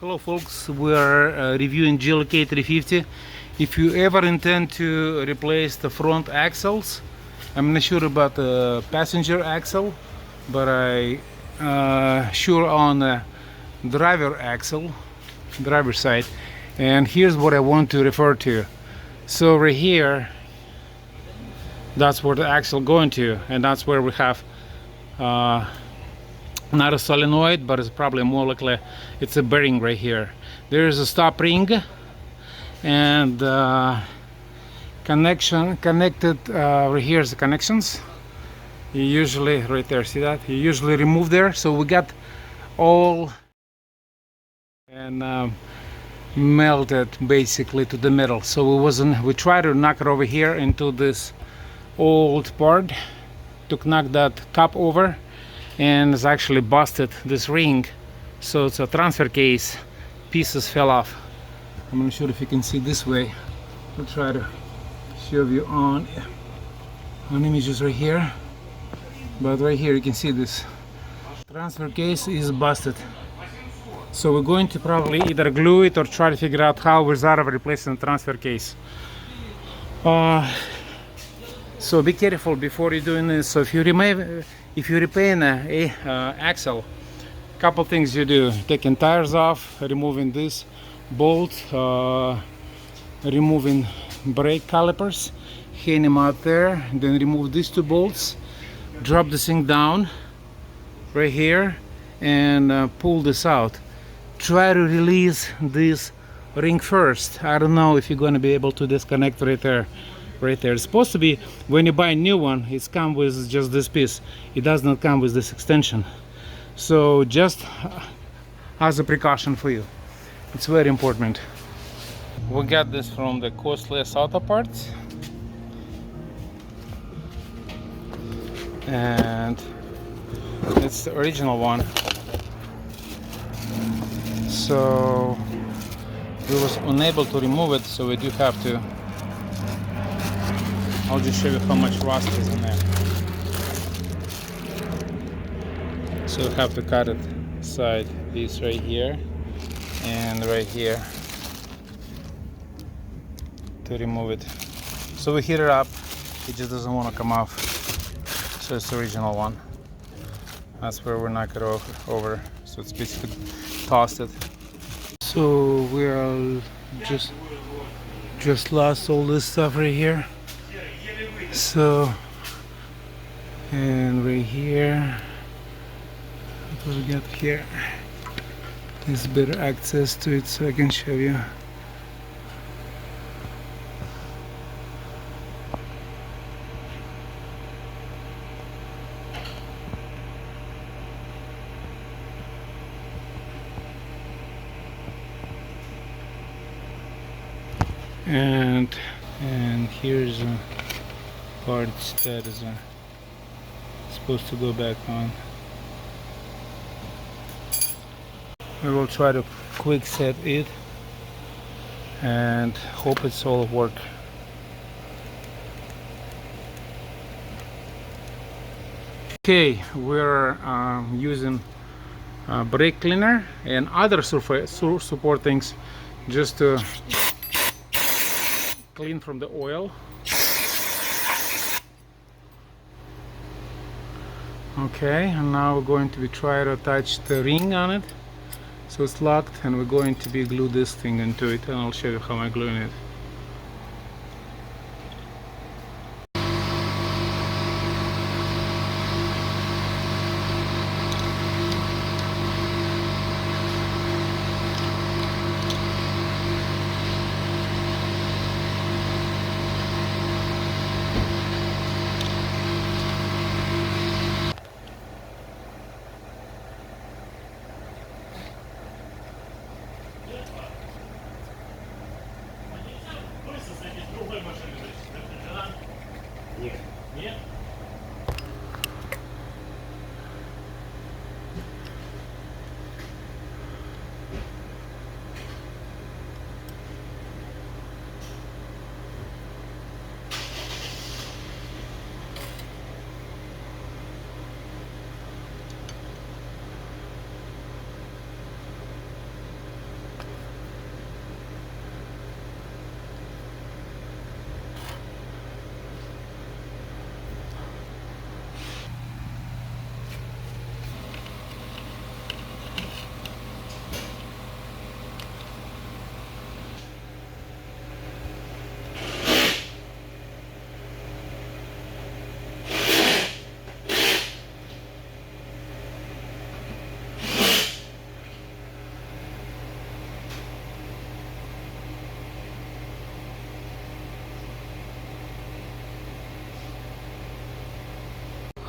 Hello folks, we are reviewing GLK350. If you ever intend to replace the front axles, I'm not sure about the passenger axle, but I sure on the driver axle, driver side. And here's what I want to refer to. So right here, that's where the axle going to, and that's where we have not a solenoid, but it's probably more likely it's a bearing right here. There is a stop ring and connected right here is the connections. You usually right there, see that? You usually remove there. So we got all and melted basically to the middle. So we tried to knock it over here into this old part to knock that top over, and it's actually busted this ring, so it's a transfer case. Pieces fell off. I'm not sure if you can see this way. I'll try to show you on images right here, but right here you can see this transfer case is busted. So we're going to probably either glue it or try to figure out how without replacing the transfer case. So be careful before you're doing this. So if you're repairing a axle, couple things you do: taking tires off, removing this bolt, removing brake calipers, hang them out there, then remove these two bolts, drop this thing down right here, and pull this out. Try to release this ring first. I don't know if you're going to be able to disconnect right there. It's supposed to be, when you buy a new one, it's come with just this piece. It does not come with this extension. So just as a precaution for you, it's very important. We got this from the Costless Auto Parts, and it's the original one. So we was unable to remove it, so we do have to. I'll just show you how much rust is in there. So we have to cut it side piece right here and right here to remove it. So we heat it up, it just doesn't want to come off. So it's the original one. That's where we knock it over. So it's basically tossed it. So we are just lost all this stuff right here. So, and right here, what do we got here? There's better access to it, so I can show you. And here's a parts that is supposed to go back on. We will try to quick set it and hope it's all work. Okay, we're using brake cleaner and other support things just to clean from the oil. Okay, and now we're going to be trying to attach the ring on it, so it's locked, and we're going to be glue this thing into it, and I'll show you how I'm gluing it.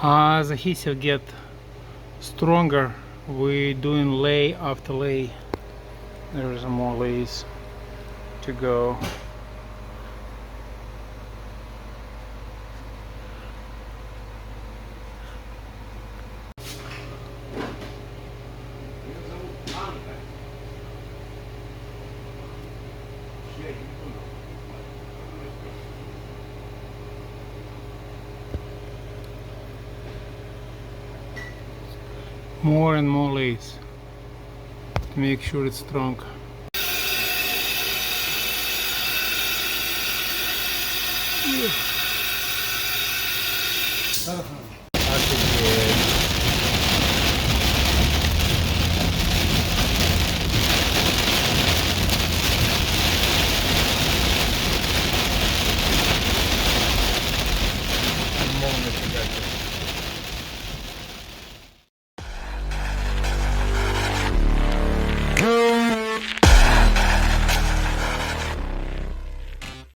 As adhesive get stronger, we're doing lay after lay. There's more lays to go. More and more lays to make sure it's strong. Офигеть.